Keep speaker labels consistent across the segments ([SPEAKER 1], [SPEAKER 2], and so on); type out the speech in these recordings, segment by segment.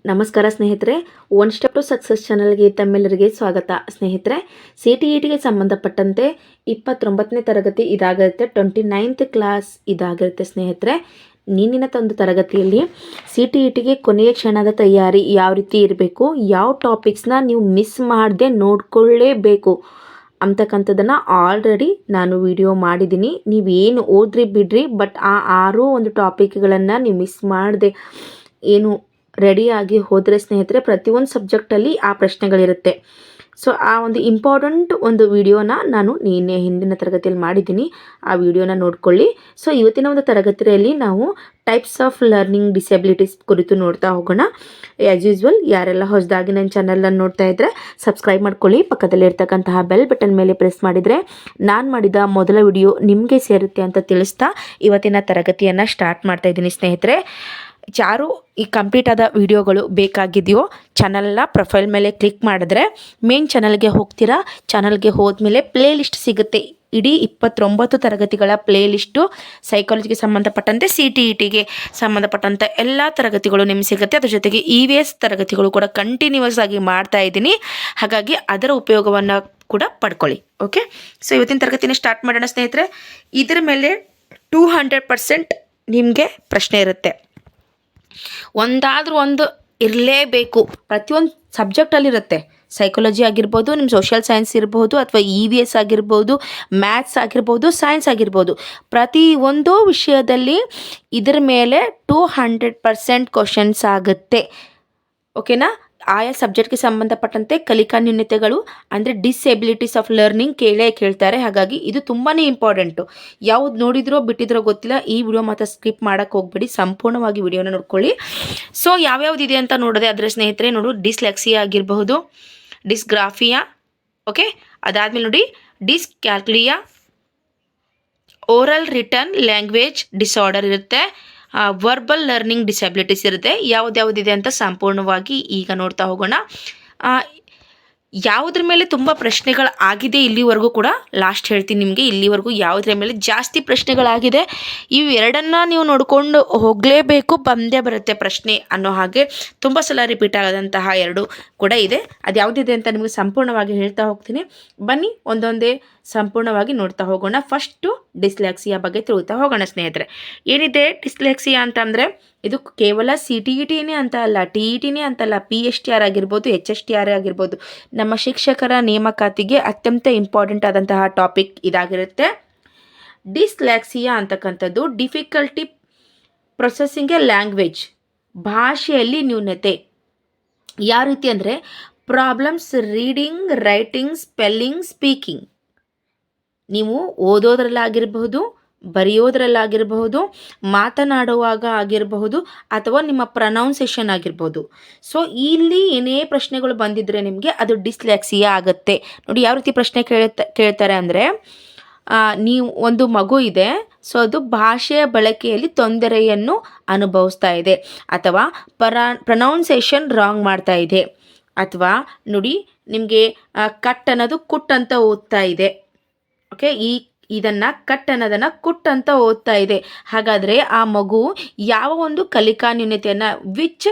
[SPEAKER 1] ನಮಸ್ಕಾರ ಸ್ನೇಹಿತರೆ, one step to success ಚಾನಲ್ಗೆ ತಮ್ಮೆಲ್ಲರಿಗೆ ಸ್ವಾಗತ. ಸ್ನೇಹಿತರೆ, CTETಗೆ ಸಂಬಂಧಪಟ್ಟಂತೆ 29ನೇ ತರಗತಿ ಇದಾಗಿರುತ್ತೆ, 29th ಕ್ಲಾಸ್ ಇದಾಗಿರುತ್ತೆ. ಸ್ನೇಹಿತರೆ, ನಿನ್ನಿನ ಒಂದು ತರಗತಿಯಲ್ಲಿ CTETಗೆ ಕೊನೆಯ ಕ್ಷಣದ ತಯಾರಿ ಯಾವ ರೀತಿ ಇರಬೇಕು, ಯಾವ ಟಾಪಿಕ್ಸ್ನ ನೀವು ಮಿಸ್ ಮಾಡದೆ ನೋಡ್ಕೊಳ್ಳೇಬೇಕು ಅಂತಕ್ಕಂಥದ್ದನ್ನು ಆಲ್ರೆಡಿ ನಾನು ವಿಡಿಯೋ ಮಾಡಿದ್ದೀನಿ. ನೀವೇನು ಓದ್ರಿ ಬಿಡ್ರಿ, ಬಟ್ ಆ 6 ಒಂದು ಟಾಪಿಕ್ಗಳನ್ನು ನೀವು ಮಿಸ್ ಮಾಡದೆ ಏನು ರೆಡಿಯಾಗಿ ಹೋದರೆ ಸ್ನೇಹಿತರೆ, ಪ್ರತಿಯೊಂದು ಸಬ್ಜೆಕ್ಟಲ್ಲಿ ಆ ಪ್ರಶ್ನೆಗಳಿರುತ್ತೆ. ಸೊ ಆ ಒಂದು ಇಂಪಾರ್ಟೆಂಟ್ ಒಂದು ವಿಡಿಯೋನ ನಾನು ಹಿಂದಿನ ತರಗತಿಯಲ್ಲಿ ಮಾಡಿದ್ದೀನಿ. ಆ ವಿಡಿಯೋನ ನೋಡ್ಕೊಳ್ಳಿ. ಸೊ ಇವತ್ತಿನ ಒಂದು ತರಗತಿಯಲ್ಲಿ ನಾವು ಟೈಪ್ಸ್ ಆಫ್ ಲರ್ನಿಂಗ್ ಡಿಸೆಬಿಲಿಟೀಸ್ ಕುರಿತು ನೋಡ್ತಾ ಹೋಗೋಣ. ಆ್ಯಸ್ ಯೂಸ್ವಲ್, ಯಾರೆಲ್ಲ ಹೊಸದಾಗಿ ನನ್ನ ಚಾನಲನ್ನು ನೋಡ್ತಾ ಇದ್ದರೆ ಸಬ್ಸ್ಕ್ರೈಬ್ ಮಾಡ್ಕೊಳ್ಳಿ. ಪಕ್ಕದಲ್ಲಿರ್ತಕ್ಕಂತಹ ಬೆಲ್ ಬಟನ್ ಮೇಲೆ ಪ್ರೆಸ್ ಮಾಡಿದರೆ ನಾನು ಮಾಡಿದ ಮೊದಲ ವಿಡಿಯೋ ನಿಮಗೆ ಸೇರುತ್ತೆ ಅಂತ ತಿಳಿಸ್ತಾ ಇವತ್ತಿನ ತರಗತಿಯನ್ನು ಸ್ಟಾರ್ಟ್ ಮಾಡ್ತಾ ಇದ್ದೀನಿ. ಸ್ನೇಹಿತರೆ, ಯಾರು ಈ ಕಂಪ್ಲೀಟ್ ಆದ ವಿಡಿಯೋಗಳು ಬೇಕಾಗಿದೆಯೋ ಚಾನಲ್ನ ಪ್ರೊಫೈಲ್ ಮೇಲೆ ಕ್ಲಿಕ್ ಮಾಡಿದ್ರೆ ಮೇನ್ ಚಾನಲ್ಗೆ ಹೋಗ್ತೀರಾ. ಚಾನಲ್ಗೆ ಹೋದ್ಮೇಲೆ ಪ್ಲೇ ಲಿಸ್ಟ್ ಸಿಗುತ್ತೆ. ಇಡೀ 29 ತರಗತಿಗಳ ಪ್ಲೇ ಲಿಸ್ಟು ಸೈಕಾಲಜಿಗೆ ಸಂಬಂಧಪಟ್ಟಂತೆ CTETಗೆ ಸಂಬಂಧಪಟ್ಟಂಥ ಎಲ್ಲ ತರಗತಿಗಳು ನಿಮಗೆ ಸಿಗುತ್ತೆ. ಅದ್ರ ಜೊತೆಗೆ EVS ತರಗತಿಗಳು ಕೂಡ ಕಂಟಿನ್ಯೂಸ್ ಆಗಿ ಮಾಡ್ತಾ ಇದ್ದೀನಿ. ಹಾಗಾಗಿ ಅದರ ಉಪಯೋಗವನ್ನು ಕೂಡ ಪಡ್ಕೊಳ್ಳಿ. ಓಕೆ, ಸೊ ಇವತ್ತಿನ ತರಗತಿನ ಸ್ಟಾರ್ಟ್ ಮಾಡೋಣ. ಸ್ನೇಹಿತರೆ, ಇದರ ಮೇಲೆ 200% ನಿಮಗೆ ಪ್ರಶ್ನೆ ಇರುತ್ತೆ. ಒಂದಾದರೂ ಒಂದು ಇರಲೇಬೇಕು. ಪ್ರತಿಯೊಂದು ಸಬ್ಜೆಕ್ಟಲ್ಲಿರುತ್ತೆ. ಸೈಕಾಲಜಿ ಆಗಿರ್ಬೋದು, ನಿಮ್ಮ ಸೋಷಿಯಲ್ ಸೈನ್ಸ್ ಇರ್ಬೋದು, ಅಥವಾ EVS ಆಗಿರ್ಬೋದು, ಮ್ಯಾಥ್ಸ್ ಆಗಿರ್ಬೋದು, ಸೈನ್ಸ್ ಆಗಿರ್ಬೋದು, ಪ್ರತಿಯೊಂದು ವಿಷಯದಲ್ಲಿ ಇದರ ಮೇಲೆ 200% ಕ್ವಶನ್ಸ್ ಆಗುತ್ತೆ. ಓಕೆನಾ? ಆಯಾ ಸಬ್ಜೆಕ್ಟ್ಗೆ ಸಂಬಂಧಪಟ್ಟಂತೆ ಕಲಿಕಾ ನ್ಯೂನತೆಗಳು ಅಂದರೆ ಡಿಸೆಬಿಲಿಟೀಸ್ ಆಫ್ ಲರ್ನಿಂಗ್ ಕೇಳ್ತಾರೆ. ಹಾಗಾಗಿ ಇದು ತುಂಬಾ ಇಂಪಾರ್ಟೆಂಟು. ಯಾವ್ದು ನೋಡಿದ್ರೋ ಬಿಟ್ಟಿದ್ರೋ ಗೊತ್ತಿಲ್ಲ, ಈ ವಿಡಿಯೋ ಮಾತ್ರ ಸ್ಕಿಪ್ ಮಾಡೋಕ್ಕೆ ಹೋಗ್ಬೇಡಿ, ಸಂಪೂರ್ಣವಾಗಿ ವಿಡಿಯೋನ ನೋಡ್ಕೊಳ್ಳಿ. ಸೊ ಯಾವ್ಯಾವ್ದಿದೆ ಅಂತ ನೋಡಿದೆ ಆದರೆ ಸ್ನೇಹಿತರೆ, ನೋಡು, ಡಿಸ್ಲೆಕ್ಸಿಯಾ ಆಗಿರಬಹುದು, ಡಿಸ್ಗ್ರಾಫಿಯಾ, ಓಕೆ, ಅದಾದಮೇಲೆ ನೋಡಿ ಡಿಸ್ಕ್ಯಾಲ್ಕುಲಿಯಾ, ಓರಲ್ ರಿಟರ್ನ್ ಲ್ಯಾಂಗ್ವೇಜ್ ಡಿಸಾರ್ಡರ್ ಇರುತ್ತೆ, ವರ್ಬಲ್ ಲರ್ನಿಂಗ್ ಡಿಸೆಬಿಲಿಟೀಸ್ ಇರುತ್ತೆ. ಯಾವುದ್ಯಾವುದಿದೆ ಅಂತ ಸಂಪೂರ್ಣವಾಗಿ ಈಗ ನೋಡ್ತಾ ಹೋಗೋಣ. ಯಾವುದ್ರ ಮೇಲೆ ತುಂಬ ಪ್ರಶ್ನೆಗಳು ಆಗಿದೆ ಇಲ್ಲಿವರೆಗೂ ಕೂಡ ಲಾಸ್ಟ್ ಹೇಳ್ತೀನಿ ನಿಮಗೆ. ಇಲ್ಲಿವರೆಗೂ ಯಾವುದ್ರ ಮೇಲೆ ಜಾಸ್ತಿ ಪ್ರಶ್ನೆಗಳಾಗಿದೆ, ಇವೆರಡನ್ನು ನೀವು ನೋಡಿಕೊಂಡು ಹೋಗಲೇಬೇಕು, ಬಂದೇ ಬರುತ್ತೆ ಪ್ರಶ್ನೆ ಅನ್ನೋ ಹಾಗೆ ತುಂಬ ಸಲ ರಿಪೀಟ್ ಆಗೋದಂತಹ ಎರಡು ಕೂಡ ಇದೆ. ಅದು ಯಾವುದಿದೆ ಅಂತ ನಿಮಗೆ ಸಂಪೂರ್ಣವಾಗಿ ಹೇಳ್ತಾ ಹೋಗ್ತೀನಿ. ಬನ್ನಿ ಒಂದೊಂದೇ ಸಂಪೂರ್ಣವಾಗಿ ನೋಡ್ತಾ ಹೋಗೋಣ. ಫಸ್ಟು ಡಿಸ್ಲೆಕ್ಸಿಯಾ ಬಗ್ಗೆ ತಿಳ್ತಾ ಹೋಗೋಣ. ಸ್ನೇಹಿತರೆ, ಏನಿದೆ ಡಿಸ್ಲೆಕ್ಸಿಯಾ ಅಂತಂದರೆ, ಇದು ಕೇವಲ CTETನೇ ಅಂತ ಅಲ್ಲ, TETನೇ ಅಂತಲ್ಲ, PSTR ಆಗಿರ್ಬೋದು, HSTR ಆಗಿರ್ಬೋದು, ನಮ್ಮ ಶಿಕ್ಷಕರ ನೇಮಕಾತಿಗೆ ಅತ್ಯಂತ ಇಂಪಾರ್ಟೆಂಟ್ ಆದಂತಹ ಟಾಪಿಕ್ ಇದಾಗಿರುತ್ತೆ. ಡಿಸ್ಲೆಕ್ಸಿಯಾ ಅಂತಕ್ಕಂಥದ್ದು ಡಿಫಿಕಲ್ಟಿ ಪ್ರೊಸೆಸಿಂಗ್ ಎ ಲ್ಯಾಂಗ್ವೇಜ್, ಭಾಷೆಯಲ್ಲಿ ನ್ಯೂನತೆ. ಯಾವ ರೀತಿ ಅಂದರೆ problems reading, writing, spelling, speaking. ನೀವು ಓದೋದ್ರಲ್ಲಾಗಿರಬಹುದು, ಬರೆಯೋದ್ರಲ್ಲಾಗಿರಬಹುದು, ಮಾತನಾಡುವಾಗ ಆಗಿರಬಹುದು, ಅಥವಾ ನಿಮ್ಮ ಪ್ರೊನೌನ್ಸೇಷನ್ ಆಗಿರ್ಬೋದು. ಸೊ ಇಲ್ಲಿ ಏನೇ ಪ್ರಶ್ನೆಗಳು ಬಂದಿದ್ದರೆ ನಿಮಗೆ ಅದು ಡಿಸ್ಲೆಕ್ಸಿಯಾ ಆಗುತ್ತೆ. ನೋಡಿ ಯಾವ ರೀತಿ ಪ್ರಶ್ನೆ ಕೇಳ್ತಾರೆ ಅಂದರೆ, ನೀವು ಒಂದು ಮಗು ಇದೆ, ಸೊ ಅದು ಭಾಷೆಯ ಬಳಕೆಯಲ್ಲಿ ತೊಂದರೆಯನ್ನು ಅನುಭವಿಸ್ತಾ ಇದೆ, ಅಥವಾ ಪ್ರೊನೌನ್ಸೇಷನ್ ರಾಂಗ್ ಮಾಡ್ತಾ ಇದೆ, ಅಥವಾ ನೋಡಿ ನಿಮಗೆ ಕಟ್ ಅನ್ನೋದು ಕುಟ್ ಅಂತ ಓದ್ತಾ ಇದೆ. ಓಕೆ, ಇದನ್ನು ಕಟ್ ಅನ್ನೋದನ್ನು ಕುಟ್ ಅಂತ ಓದ್ತಾ ಇದೆ. ಹಾಗಾದರೆ ಆ ಮಗು ಯಾವ ಒಂದು ಕಲಿಕಾ ನ್ಯೂನತೆಯನ್ನು, ವಿಚ್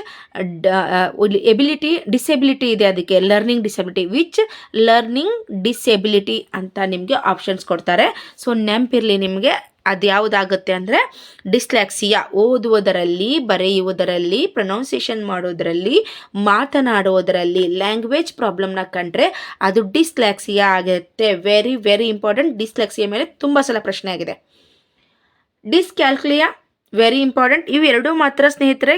[SPEAKER 1] ಡಿಸೆಬಿಲಿಟಿ ಇದೆ ಅದಕ್ಕೆ, learning disability, which learning disability ಅಂತ ನಿಮಗೆ ಆಪ್ಷನ್ಸ್ ಕೊಡ್ತಾರೆ. ಸೊ ನೆನಪಿರಲಿ ನಿಮಗೆ ಅದು ಯಾವುದಾಗುತ್ತೆ ಅಂದರೆ ಡಿಸ್ಲೆಕ್ಸಿಯಾ. ಓದುವುದರಲ್ಲಿ, ಬರೆಯುವುದರಲ್ಲಿ, ಪ್ರೊನೌನ್ಸಿಯೇಷನ್ ಮಾಡೋದರಲ್ಲಿ, ಮಾತನಾಡುವುದರಲ್ಲಿ ಲ್ಯಾಂಗ್ವೇಜ್ ಪ್ರಾಬ್ಲಮ್ನ ಕಂಡ್ರೆ ಅದು ಡಿಸ್ಲೆಕ್ಸಿಯಾ ಆಗುತ್ತೆ. Very very important. ಡಿಸ್ಲೆಕ್ಸಿಯಾ ಮೇಲೆ ತುಂಬ ಸಲ ಪ್ರಶ್ನೆ ಆಗಿದೆ. ಡಿಸ್ಕ್ಯಾಲ್ಕುಲಿಯಾ ವೆರಿ ಇಂಪಾರ್ಟೆಂಟ್. ಇವೆರಡೂ ಮಾತ್ರ ಸ್ನೇಹಿತರೆ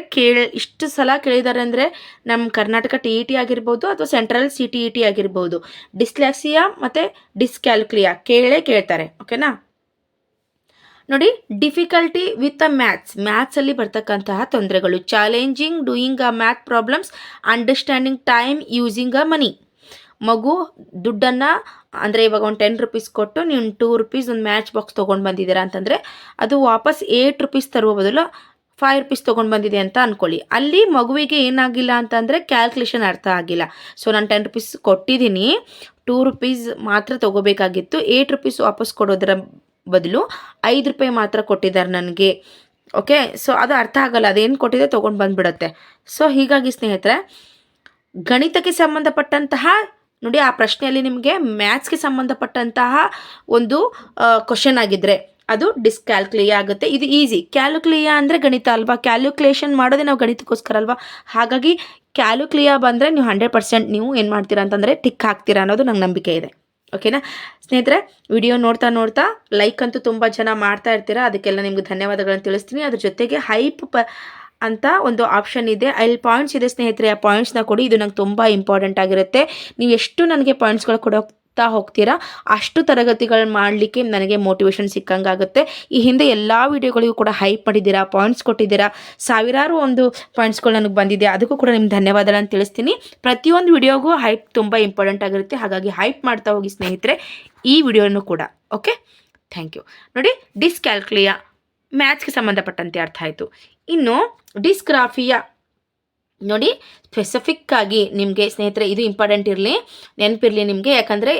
[SPEAKER 1] ಇಷ್ಟು ಸಲ ಕೇಳಿದ್ದಾರೆ ಅಂದರೆ ನಮ್ಮ ಕರ್ನಾಟಕ TET ಆಗಿರ್ಬೋದು, ಅಥವಾ ಸೆಂಟ್ರಲ್ CTET ಆಗಿರ್ಬೋದು, ಡಿಸ್ಲೆಕ್ಸಿಯಾ ಮತ್ತು ಡಿಸ್ಕ್ಯಾಲ್ಕುಲಿಯಾ ಕೇಳ್ತಾರೆ. ಓಕೆನಾ? ನೋಡಿ, ಡಿಫಿಕಲ್ಟಿ ವಿತ್ ಮ್ಯಾಥ್ಸಲ್ಲಿ ಬರ್ತಕ್ಕಂತಹ ತೊಂದರೆಗಳು, challenging doing a math problems, understanding time, using a money. ಮಗು ದುಡ್ಡನ್ನು ಅಂದರೆ ಇವಾಗ ಒಂದು 10 ರೂಪೀಸ್ ಕೊಟ್ಟು ನೀವು 2 ರೂಪೀಸ್ ಒಂದು ಮ್ಯಾಚ್ ಬಾಕ್ಸ್ ತೊಗೊಂಡು ಬಂದಿದ್ದೀರಾ ಅಂತಂದರೆ ಅದು ವಾಪಸ್ 8 ರೂಪೀಸ್ ತರುವ ಬದಲು 5 ರೂಪೀಸ್ ತೊಗೊಂಡು ಬಂದಿದೆ ಅಂತ ಅಂದ್ಕೊಳ್ಳಿ. ಅಲ್ಲಿ ಮಗುವಿಗೆ ಏನಾಗಿಲ್ಲ ಅಂತಂದರೆ ಕ್ಯಾಲ್ಕುಲೇಷನ್ ಅರ್ಥ ಆಗಿಲ್ಲ. ಸೊ ನಾನು 10 ರೂಪೀಸ್ ಕೊಟ್ಟಿದ್ದೀನಿ, 2 ರೂಪೀಸ್ ಮಾತ್ರ ತೊಗೋಬೇಕಾಗಿತ್ತು, 8 ರೂಪೀಸ್ ವಾಪಸ್ ಕೊಡೋದರ ಬದಲು 5 ರೂಪಾಯಿ ಮಾತ್ರ ಕೊಟ್ಟಿದ್ದಾರೆ ನನಗೆ. ಓಕೆ. ಸೊ ಅದು ಅರ್ಥ ಆಗಲ್ಲ, ಅದೇನು ಕೊಟ್ಟಿದೆ ತೊಗೊಂಡು ಬಂದುಬಿಡುತ್ತೆ. ಸೊ ಹೀಗಾಗಿ ಸ್ನೇಹಿತರೆ, ಗಣಿತಕ್ಕೆ ಸಂಬಂಧಪಟ್ಟಂತಹ ನೋಡಿ, ಆ ಪ್ರಶ್ನೆಯಲ್ಲಿ ನಿಮಗೆ ಮ್ಯಾಥ್ಸ್ಗೆ ಸಂಬಂಧಪಟ್ಟಂತಹ ಒಂದು ಕ್ವಶನ್ ಆಗಿದ್ದರೆ ಅದು ಡಿಸ್ಕ್ಯಾಲ್ಕುಲಿಯಾ ಆಗುತ್ತೆ. ಇದು ಈಸಿ. ಕ್ಯಾಲ್ಕುಲಿಯಾ ಅಂದರೆ ಗಣಿತ ಅಲ್ವಾ, ಕ್ಯಾಲ್ಕುಲೇಷನ್ ಮಾಡೋದೇ ನಾವು ಗಣಿತಕ್ಕೋಸ್ಕರ ಅಲ್ವಾ. ಹಾಗಾಗಿ ಕ್ಯಾಲ್ಕುಲಿಯಾ ಬಂದರೆ ನೀವು 100% ನೀವು ಏನು ಮಾಡ್ತೀರಾ ಅಂತಂದರೆ ಟಿಕ್ ಹಾಕ್ತೀರಾ ಅನ್ನೋದು ನಂಗೆ ನಂಬಿಕೆ ಇದೆ. ಓಕೆನಾ ಸ್ನೇಹಿತರೆ, ವಿಡಿಯೋ ನೋಡ್ತಾ ಲೈಕ್ ಅಂತೂ ತುಂಬ ಜನ ಮಾಡ್ತಾ ಇರ್ತೀರಾ, ಅದಕ್ಕೆಲ್ಲ ನಿಮ್ಗೆ ಧನ್ಯವಾದಗಳನ್ನು ತಿಳಿಸ್ತೀನಿ. ಅದ್ರ ಜೊತೆಗೆ ಹೈಪ್ ಅಂತ ಒಂದು ಆಪ್ಷನ್ ಇದೆ, ಅಲ್ಲಿ ಪಾಯಿಂಟ್ಸ್ ಇದೆ ಸ್ನೇಹಿತರೆ, ಆ ಪಾಯಿಂಟ್ಸ್ನ ಕೊಡಿ. ಇದು ನಂಗೆ ತುಂಬ ಇಂಪಾರ್ಟೆಂಟ್ ಆಗಿರುತ್ತೆ. ನೀವು ಎಷ್ಟು ನನಗೆ ಪಾಯಿಂಟ್ಸ್ಗಳು ಕೊಡೋಗ್ತಾ ಹೋಗ್ತೀರಾ ಅಷ್ಟು ತರಗತಿಗಳು ಮಾಡಲಿಕ್ಕೆ ನನಗೆ ಮೋಟಿವೇಶನ್ ಸಿಕ್ಕಂಗಾಗುತ್ತೆ. ಈ ಹಿಂದೆ ಎಲ್ಲ ವಿಡಿಯೋಗಳಿಗೂ ಕೂಡ ಹೈಪ್ ಮಾಡಿದ್ದೀರಾ, ಪಾಯಿಂಟ್ಸ್ ಕೊಟ್ಟಿದ್ದೀರಾ, ಸಾವಿರಾರು ಒಂದು ಪಾಯಿಂಟ್ಸ್ಗಳು ನನಗೆ ಬಂದಿದೆ. ಅದಕ್ಕೂ ಕೂಡ ನಿಮ್ಗೆ ಧನ್ಯವಾದಗಳನ್ನು ತಿಳಿಸ್ತೀನಿ. ಪ್ರತಿಯೊಂದು ವಿಡಿಯೋಗೂ ಹೈಪ್ ತುಂಬ ಇಂಪಾರ್ಟೆಂಟ್ ಆಗಿರುತ್ತೆ. ಹಾಗಾಗಿ ಹೈಪ್ ಮಾಡ್ತಾ ಹೋಗಿ ಸ್ನೇಹಿತರೆ ಈ ವಿಡಿಯೋನೂ ಕೂಡ. Okay, thank you. ನೋಡಿ, ಡಿಸ್ಕ್ಯಾಲ್ಕುಲಿಯಾ ಮ್ಯಾಥ್ಸ್ಗೆ ಸಂಬಂಧಪಟ್ಟಂತೆ ಅರ್ಥ ಆಯಿತು. ಇನ್ನು ಡಿಸ್ಗ್ರಾಫಿಯಾ ನೋಡಿ, ಸ್ಪೆಸಿಫಿಕ್ಕಾಗಿ ನಿಮಗೆ ಸ್ನೇಹಿತರೆ ಇದು ಇಂಪಾರ್ಟೆಂಟ್ ಇರಲಿ, ನೆನಪಿರಲಿ ನಿಮಗೆ. ಯಾಕಂದರೆ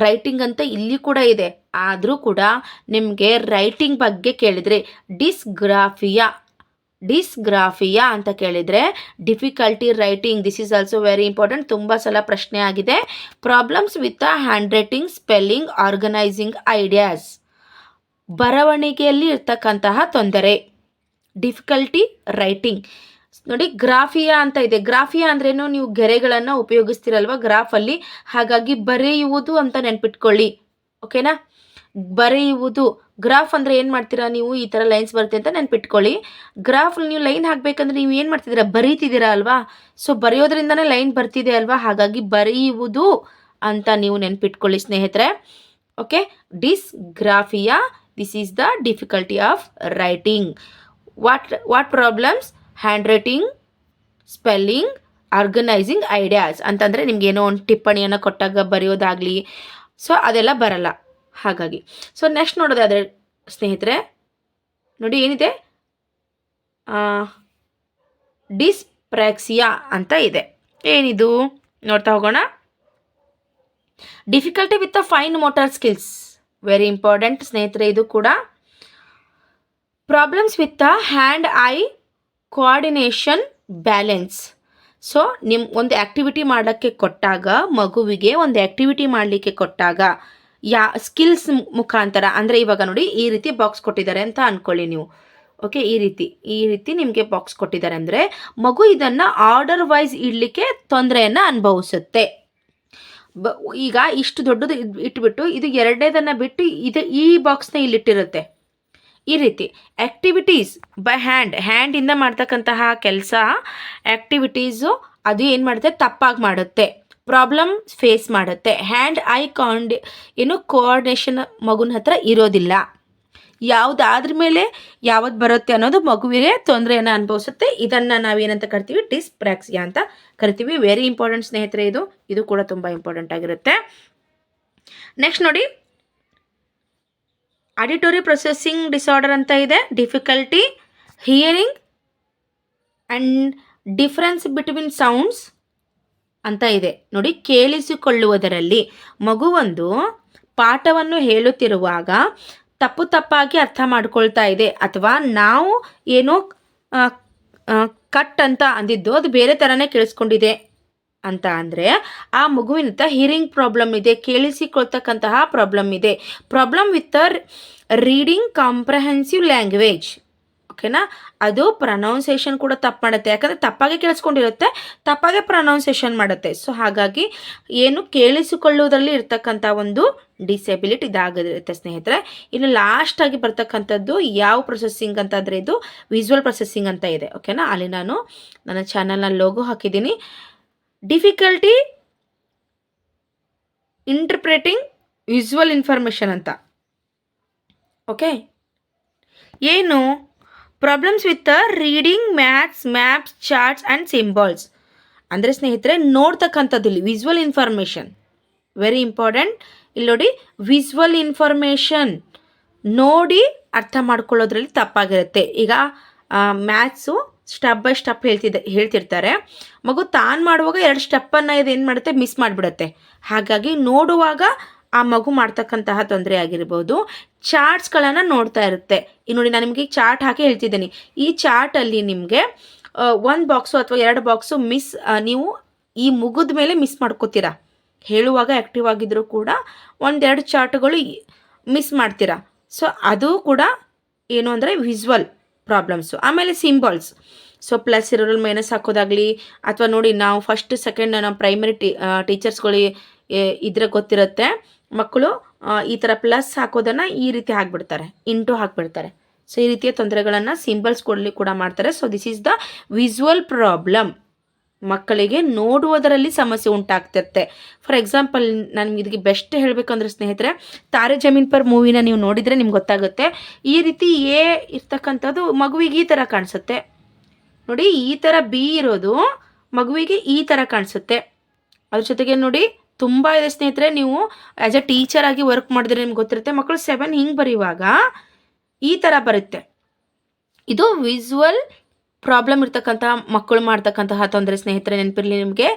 [SPEAKER 1] ರೈಟಿಂಗ್ ಅಂತ ಇಲ್ಲಿ ಕೂಡ ಇದೆ, ಆದರೂ ಕೂಡ ನಿಮಗೆ ರೈಟಿಂಗ್ ಬಗ್ಗೆ ಕೇಳಿದರೆ ಡಿಸ್ಗ್ರಾಫಿಯಾ ಅಂತ ಕೇಳಿದರೆ difficulty writing, this is also very important. ತುಂಬ ಸಲ ಪ್ರಶ್ನೆ ಆಗಿದೆ. Problems with handwriting, spelling, organising ideas, ಬರವಣಿಗೆಯಲ್ಲಿ ಇರ್ತಕ್ಕಂತಹ ತೊಂದರೆ, ಡಿಫಿಕಲ್ಟಿ ರೈಟಿಂಗ್. ನೋಡಿ, ಗ್ರಾಫಿಯಾ ಅಂತ ಇದೆ. ಗ್ರಾಫಿಯಾ ಅಂದ್ರೇನು, ನೀವು ಗೆರೆಗಳನ್ನು ಉಪಯೋಗಿಸ್ತೀರಲ್ವ ಗ್ರಾಫಲ್ಲಿ, ಹಾಗಾಗಿ ಬರೆಯುವುದು ಅಂತ ನೆನ್ಪಿಟ್ಕೊಳ್ಳಿ. ಓಕೆನಾ, ಬರೆಯುವುದು. ಗ್ರಾಫ್ ಅಂದರೆ ಏನು ಮಾಡ್ತೀರಾ ನೀವು, ಈ ಥರ ಲೈನ್ಸ್ ಬರುತ್ತೆ ಅಂತ ನೆನ್ಪಿಟ್ಕೊಳ್ಳಿ. ಗ್ರಾಫ್ ನೀವು ಲೈನ್ ಹಾಕಬೇಕಂದ್ರೆ ನೀವು ಏನು ಮಾಡ್ತಿದ್ದೀರಾ, ಬರೀತಿದ್ದೀರಾ ಅಲ್ವಾ. ಸೊ ಬರೆಯೋದ್ರಿಂದನೇ ಲೈನ್ ಬರ್ತಿದೆ ಅಲ್ವಾ, ಹಾಗಾಗಿ ಬರೆಯುವುದು ಅಂತ ನೀವು ನೆನ್ಪಿಟ್ಕೊಳ್ಳಿ ಸ್ನೇಹಿತರೆ. Okay, dysgraphia, this is the difficulty of writing. What problems, handwriting, spelling, organising ideas ಅಂತಂದರೆ ನಿಮ್ಗೆ ಏನೋ ಒಂದು ಟಿಪ್ಪಣಿಯನ್ನು ಕೊಟ್ಟಾಗ ಬರೆಯೋದಾಗಲಿ, ಸೊ ಅದೆಲ್ಲ ಬರಲ್ಲ. ಹಾಗಾಗಿ ಸೊ ನೆಕ್ಸ್ಟ್ ನೋಡೋದಾದರೆ ಸ್ನೇಹಿತರೆ, ನೋಡಿ ಏನಿದೆ, ಡಿಸ್ಪ್ರ್ಯಾಕ್ಸಿಯಾ ಅಂತ ಇದೆ. ಏನಿದು ನೋಡ್ತಾ ಹೋಗೋಣ. Difficulty with the fine motor skills, very important ಸ್ನೇಹಿತರೆ ಇದು ಕೂಡ. Problems with the hand I coordination, balance. So ಒಂದು ಆ್ಯಕ್ಟಿವಿಟಿ ಮಾಡೋಕ್ಕೆ ಕೊಟ್ಟಾಗ, ಮಗುವಿಗೆ ಒಂದು ಆ್ಯಕ್ಟಿವಿಟಿ ಮಾಡಲಿಕ್ಕೆ ಕೊಟ್ಟಾಗ ಸ್ಕಿಲ್ಸ್ ಮುಖಾಂತರ, ಅಂದರೆ ಇವಾಗ ನೋಡಿ ಈ ರೀತಿ ಬಾಕ್ಸ್ ಕೊಟ್ಟಿದ್ದಾರೆ ಅಂತ ಅಂದ್ಕೊಳ್ಳಿ ನೀವು. ಓಕೆ, ಈ ರೀತಿ ನಿಮಗೆ ಬಾಕ್ಸ್ ಕೊಟ್ಟಿದ್ದಾರೆ ಅಂದರೆ ಮಗು ಇದನ್ನು ಆರ್ಡರ್ ವೈಸ್ ಇಡಲಿಕ್ಕೆ ತೊಂದರೆಯನ್ನು ಅನುಭವಿಸುತ್ತೆ. ಈಗ ಇಷ್ಟು ದೊಡ್ಡದು ಇಟ್ಬಿಟ್ಟು ಇದು ಎರಡನೇದನ್ನು ಬಿಟ್ಟು ಈ ಬಾಕ್ಸ್ನ ಇಲ್ಲಿಟ್ಟಿರುತ್ತೆ. ಈ ರೀತಿ ಆ್ಯಕ್ಟಿವಿಟೀಸ್ ಬೈ ಹ್ಯಾಂಡಿಂದ ಮಾಡ್ತಕ್ಕಂತಹ ಕೆಲಸ, ಆ್ಯಕ್ಟಿವಿಟೀಸು ಅದು ಏನು ಮಾಡುತ್ತೆ, ತಪ್ಪಾಗಿ ಮಾಡುತ್ತೆ, ಪ್ರಾಬ್ಲಮ್ ಫೇಸ್ ಮಾಡುತ್ತೆ. ಹ್ಯಾಂಡ್ ಐ ಕೋಆರ್ಡಿನೇಷನ್ ಮಗುನ ಹತ್ರ ಇರೋದಿಲ್ಲ. ಯಾವುದಾದ್ರ ಮೇಲೆ ಯಾವ್ದು ಬರುತ್ತೆ ಅನ್ನೋದು ಮಗುವಿಗೆ ತೊಂದರೆಯನ್ನು ಅನುಭವಿಸುತ್ತೆ. ಇದನ್ನು ನಾವೇನಂತ ಕರಿತೀವಿ, ಡಿಸ್ಪ್ರ್ಯಾಕ್ಸಿಯಾ ಅಂತ ಕರಿತೀವಿ. ವೆರಿ ಇಂಪಾರ್ಟೆಂಟ್ ಸ್ನೇಹಿತರೆ, ಇದು ಕೂಡ ತುಂಬ ಇಂಪಾರ್ಟೆಂಟ್ ಆಗಿರುತ್ತೆ. ನೆಕ್ಸ್ಟ್ ನೋಡಿ, ಆಡಿಟೋರಿ ಪ್ರೊಸೆಸಿಂಗ್ ಡಿಸಾರ್ಡರ್ ಅಂತ ಇದೆ. Difficulty hearing and difference between sounds ಅಂತ ಇದೆ. ನೋಡಿ, ಕೇಳಿಸಿಕೊಳ್ಳುವುದರಲ್ಲಿ ಮಗುವೊಂದು ಪಾಠವನ್ನು ಹೇಳುತ್ತಿರುವಾಗ ತಪ್ಪಾಗಿ ಅರ್ಥ ಮಾಡ್ಕೊಳ್ತಾ ಇದೆ, ಅಥವಾ ನಾವು ಏನೋ ಕಟ್ ಅಂತ ಅಂದಿದ್ದು ಅದು ಬೇರೆ ಥರನೇ ಕೇಳಿಸ್ಕೊಂಡಿದೆ ಅಂತ ಅಂದರೆ ಆ ಮಗುವಿನ ಹಿಯರಿಂಗ್ ಪ್ರಾಬ್ಲಮ್ ಇದೆ, ಕೇಳಿಸಿಕೊಳ್ತಕ್ಕಂತಹ ಪ್ರಾಬ್ಲಮ್ ಇದೆ. Problem with reading comprehensive language. ಓಕೆನಾ, ಅದು ಪ್ರೊನೌನ್ಸಿಯೇಷನ್ ಕೂಡ ತಪ್ಪು ಮಾಡುತ್ತೆ, ಯಾಕಂದರೆ ತಪ್ಪಾಗೆ ಕೇಳಿಸ್ಕೊಂಡಿರುತ್ತೆ, ತಪ್ಪಾಗೆ ಪ್ರೊನೌನ್ಸಿಯೇಷನ್ ಮಾಡುತ್ತೆ. ಸೊ ಹಾಗಾಗಿ ಏನು ಕೇಳಿಸಿಕೊಳ್ಳುವುದರಲ್ಲಿ ಇರ್ತಕ್ಕಂಥ ಒಂದು ಡಿಸೆಬಿಲಿಟಿ ಇದಾಗಿರುತ್ತೆ ಸ್ನೇಹಿತರೆ. ಇನ್ನು ಲಾಸ್ಟಾಗಿ ಬರ್ತಕ್ಕಂಥದ್ದು ಯಾವ ಪ್ರೊಸೆಸಿಂಗ್ ಅಂತಂದರೆ ಇದು ವಿಜುವಲ್ ಪ್ರೊಸೆಸಿಂಗ್ ಅಂತ ಇದೆ. ಓಕೆನಾ, ಅಲ್ಲಿ ನಾನು ನನ್ನ ಚಾನಲ್ನ ಲೋಗೋ ಹಾಕಿದ್ದೀನಿ. ಡಿಫಿಕಲ್ಟಿ ಇಂಟರ್ಪ್ರೆಟಿಂಗ್ ವಿಜುವಲ್ ಇನ್ಫಾರ್ಮೇಷನ್ ಅಂತ. ಓಕೆ, ಏನು problems with reading maps charts and symbols ಅಂದರೆ ಸ್ನೇಹಿತರೆ ನೋಡ್ತಕ್ಕಂಥದ್ದು ಇಲ್ಲಿ ವಿಜುವಲ್ ಇನ್ಫಾರ್ಮೇಷನ್ ವೆರಿ ಇಂಪಾರ್ಟೆಂಟ್. ಇಲ್ಲಿ ನೋಡಿ, ವಿಜುವಲ್ ಇನ್ಫಾರ್ಮೇಷನ್ ನೋಡಿ ಅರ್ಥ ಮಾಡ್ಕೊಳ್ಳೋದ್ರಲ್ಲಿ ತಪ್ಪಾಗಿರುತ್ತೆ. ಈಗ ಮ್ಯಾಥ್ಸು ಸ್ಟೆಪ್ ಬೈ ಸ್ಟೆಪ್ ಹೇಳ್ತಿರ್ತಾರೆ, ಮಗು ತಾನು ಮಾಡುವಾಗ 2 ಸ್ಟೆಪ್ಪನ್ನು ಇದು ಏನು ಮಾಡುತ್ತೆ, ಮಿಸ್ ಮಾಡಿಬಿಡುತ್ತೆ. ಹಾಗಾಗಿ ನೋಡುವಾಗ ಆ ಮಗು ಮಾಡ್ತಕ್ಕಂತಹ ತೊಂದರೆ ಆಗಿರ್ಬೋದು, ಚಾರ್ಟ್ಸ್ಗಳನ್ನು ನೋಡ್ತಾ ಇರುತ್ತೆ. ಈಗ ನೋಡಿ, ನಾನು ನಿಮಗೆ ಚಾರ್ಟ್ ಹಾಕಿ ಹೇಳ್ತಿದ್ದೀನಿ. ಈ ಚಾರ್ಟಲ್ಲಿ ನಿಮಗೆ 1 ಬಾಕ್ಸು ಅಥವಾ 2 ಬಾಕ್ಸು ನೀವು ಈ ಮುಗಿದ ಮೇಲೆ ಮಿಸ್ ಮಾಡ್ಕೋತೀರಾ. ಹೇಳುವಾಗ ಆ್ಯಕ್ಟಿವ್ ಆಗಿದ್ದರೂ ಕೂಡ 1-2 ಚಾರ್ಟ್ಗಳು ಮಿಸ್ ಮಾಡ್ತೀರಾ. ಸೊ ಅದು ಕೂಡ ಏನು ಅಂದರೆ ವಿಜುವಲ್ ಪ್ರಾಬ್ಲಮ್ಸು. ಆಮೇಲೆ ಸಿಂಬಲ್ಸ್, ಸೊ ಪ್ಲಸ್ ಇರೋರಲ್ಲಿ ಮೈನಸ್ ಹಾಕೋದಾಗಲಿ, ಅಥವಾ ನೋಡಿ ನಾವು ಫಸ್ಟ್ ಸೆಕೆಂಡ್ ನಾವು ಪ್ರೈಮರಿ ಟೀಚರ್ಸ್ಗಳಿಗೆ ಇದ್ರೆ ಗೊತ್ತಿರುತ್ತೆ, ಮಕ್ಕಳು ಈ ಥರ ಪ್ಲಸ್ ಹಾಕೋದನ್ನು ಈ ರೀತಿ ಹಾಕ್ಬಿಡ್ತಾರೆ, ಇಂಟು ಹಾಕ್ಬಿಡ್ತಾರೆ. ಸೊ ಈ ರೀತಿಯ ತೊಂದರೆಗಳನ್ನು ಸಿಂಬಲ್ಸ್ ಕೂಡ ಮಾಡ್ತಾರೆ. So this is the visual problem. ಮಕ್ಕಳಿಗೆ ನೋಡುವುದರಲ್ಲಿ ಸಮಸ್ಯೆ ಉಂಟಾಗ್ತಿರುತ್ತೆ. ಫಾರ್ ಎಕ್ಸಾಂಪಲ್, ನಾನು ಇದಕ್ಕೆ ಬೆಸ್ಟ್ ಹೇಳಬೇಕಂದ್ರೆ ಸ್ನೇಹಿತರೆ, ತಾರೆ ಜಮೀನ್ ಪರ್ ಮೂವಿನ ನೀವು ನೋಡಿದರೆ ನಿಮ್ಗೆ ಗೊತ್ತಾಗುತ್ತೆ. ಈ ರೀತಿ ಇರ್ತಕ್ಕಂಥದ್ದು ಮಗುವಿಗೆ ಈ ಥರ ಕಾಣಿಸುತ್ತೆ ನೋಡಿ. ಈ ಥರ ಬಿ ಇರೋದು ಮಗುವಿಗೆ ಈ ಥರ ಕಾಣಿಸುತ್ತೆ. ಅದ್ರ ಜೊತೆಗೆ ನೋಡಿ ತುಂಬ ಇದೆ ಸ್ನೇಹಿತರೆ. ನೀವು ಆ್ಯಸ್ ಎ ಟೀಚರ್ ಆಗಿ ವರ್ಕ್ ಮಾಡಿದ್ರೆ ನಿಮ್ಗೆ ಗೊತ್ತಿರುತ್ತೆ. ಮಕ್ಕಳು 7 ಹಿಂಗೆ ಬರೆಯುವಾಗ ಈ ಥರ ಬರುತ್ತೆ. ಇದು ವಿಜುವಲ್ ಪ್ರಾಬ್ಲಮ್ ಇರ್ತಕ್ಕಂತಹ ಮಕ್ಕಳು ಮಾಡ್ತಕ್ಕಂತಹ ತೊಂದರೆ ಸ್ನೇಹಿತರೆ. ನೆನಪಿರಲಿ ನಿಮಗೆ,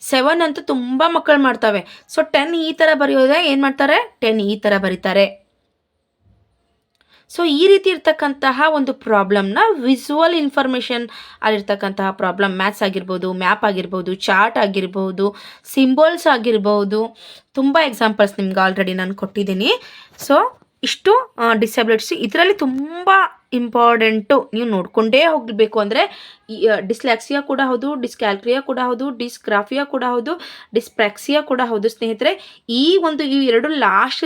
[SPEAKER 1] 7 ಅಂತೂ ತುಂಬ ಮಕ್ಕಳು ಮಾಡ್ತವೆ. ಸೊ 10 ಈ ಥರ ಬರೆಯೋದೇ ಏನು ಮಾಡ್ತಾರೆ, 10 ಈ ಥರ ಬರೀತಾರೆ. ಸೊ ಈ ರೀತಿ ಇರ್ತಕ್ಕಂತಹ ಒಂದು ಪ್ರಾಬ್ಲಮ್ನ ವಿಜುವಲ್ ಇನ್ಫಾರ್ಮೇಷನ್ ಅಲ್ಲಿರ್ತಕ್ಕಂತಹ ಪ್ರಾಬ್ಲಮ್, ಮ್ಯಾಥ್ಸ್ ಆಗಿರ್ಬೋದು, ಮ್ಯಾಪ್ ಆಗಿರ್ಬೋದು, ಚಾರ್ಟ್ ಆಗಿರ್ಬೋದು, ಸಿಂಬಲ್ಸ್ ಆಗಿರ್ಬೋದು, ತುಂಬ ಎಕ್ಸಾಂಪಲ್ಸ್ ನಿಮ್ಗೆ ಆಲ್ರೆಡಿ ನಾನು ಕೊಟ್ಟಿದ್ದೀನಿ. ಸೊ ಇಷ್ಟು ಡಿಸಬಿಲಿಟೀಸ್ ಇದರಲ್ಲಿ ತುಂಬ ಇಂಪಾರ್ಟೆಂಟು. ನೀವು ನೋಡಿಕೊಂಡೇ ಹೋಗಬೇಕು. ಅಂದರೆ ಡಿಸ್ಲ್ಯಾಕ್ಸಿಯಾ ಕೂಡ ಹೌದು, ಡಿಸ್ಕ್ಯಾಲ್ಕ್ರಿಯಾ ಕೂಡ ಹೌದು, ಡಿಸ್ಗ್ರಾಫಿಯಾ ಕೂಡ ಹೌದು, ಡಿಸ್ಪ್ರ್ಯಾಕ್ಸಿಯಾ ಕೂಡ ಹೌದು ಸ್ನೇಹಿತರೆ. ಈ ಎರಡು ಲಾಸ್ಟ್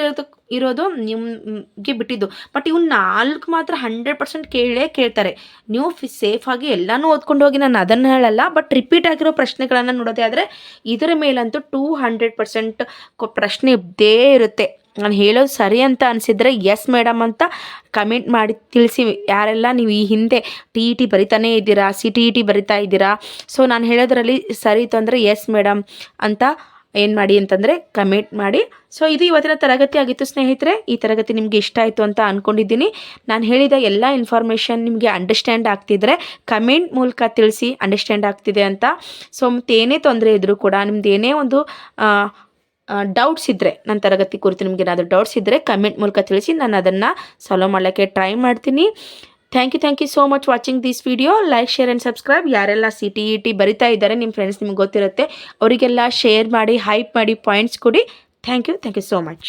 [SPEAKER 1] ಇರೋದು ನಿಮಗೆ ಬಿಟ್ಟಿದ್ದು. ಬಟ್ ಇವು 4 ಮಾತ್ರ 100% ಕೇಳ್ತಾರೆ. ನೀವು ಸೇಫಾಗಿ ಎಲ್ಲನೂ ಓದ್ಕೊಂಡು ಹೋಗಿ, ನಾನು ಅದನ್ನು ಹೇಳಲ್ಲ. ಬಟ್ ರಿಪೀಟ್ ಆಗಿರೋ ಪ್ರಶ್ನೆಗಳನ್ನು ನೋಡೋದೇ ಆದರೆ ಇದರ ಮೇಲಂತೂ 200% ಪ್ರಶ್ನೆ ಇದ್ದೇ ಇರುತ್ತೆ. ನಾನು ಹೇಳೋದು ಸರಿ ಅಂತ ಅನಿಸಿದರೆ ಎಸ್ ಮೇಡಮ್ ಅಂತ ಕಮೆಂಟ್ ಮಾಡಿ ತಿಳಿಸಿ. ಯಾರೆಲ್ಲ ನೀವು ಈ ಹಿಂದೆ TET ಬರಿತಾನೇ ಇದ್ದೀರಾ, CTET ಬರಿತಾ ಇದ್ದೀರಾ, ಸೊ ನಾನು ಹೇಳೋದ್ರಲ್ಲಿ ಸರಿ ಇತ್ತು ಅಂದರೆ ಎಸ್ ಮೇಡಮ್ ಅಂತ ಏನು ಮಾಡಿ ಅಂತಂದರೆ ಕಮೆಂಟ್ ಮಾಡಿ. ಸೊ ಇದು ಇವತ್ತಿನ ತರಗತಿ ಆಗಿತ್ತು ಸ್ನೇಹಿತರೆ. ಈ ತರಗತಿ ನಿಮಗೆ ಇಷ್ಟ ಆಯಿತು ಅಂತ ಅಂದ್ಕೊಂಡಿದ್ದೀನಿ. ನಾನು ಹೇಳಿದ ಎಲ್ಲ ಇನ್ಫಾರ್ಮೇಷನ್ ನಿಮಗೆ ಅಂಡರ್ಸ್ಟ್ಯಾಂಡ್ ಆಗ್ತಿದ್ರೆ ಕಮೆಂಟ್ ಮೂಲಕ ತಿಳಿಸಿ ಅಂಡರ್ಸ್ಟ್ಯಾಂಡ್ ಆಗ್ತಿದೆ ಅಂತ. ಸೊ ಮತ್ತೇನೇ ತೊಂದರೆ ಇದ್ದರೂ ಕೂಡ, ನಿಮ್ದು ಏನೇ ಒಂದು ಡೌಟ್ಸ್ ಇದ್ದರೆ, ನನ್ನ ತರಗತಿ ಕುರಿತು ನಿಮಗೆ ಏನಾದರೂ ಡೌಟ್ಸ್ ಇದ್ದರೆ ಕಮೆಂಟ್ ಮೂಲಕ ತಿಳಿಸಿ. ನಾನು ಅದನ್ನು ಸಾಲ್ವ್ ಮಾಡೋಕ್ಕೆ ಟ್ರೈ ಮಾಡ್ತೀನಿ. Thank you so much watching this video. Like, share and subscribe. ಯಾರೆಲ್ಲ CTET ಬರಿತಾ ಇದ್ದಾರೆ, ನಿಮ್ಮ ಫ್ರೆಂಡ್ಸ್ ನಿಮ್ಗೆ ಗೊತ್ತಿರುತ್ತೆ, ಅವರಿಗೆಲ್ಲ ಶೇರ್ ಮಾಡಿ, ಹೈಪ್ ಮಾಡಿ, ಪಾಯಿಂಟ್ಸ್ ಕೊಡಿ. Thank you so much.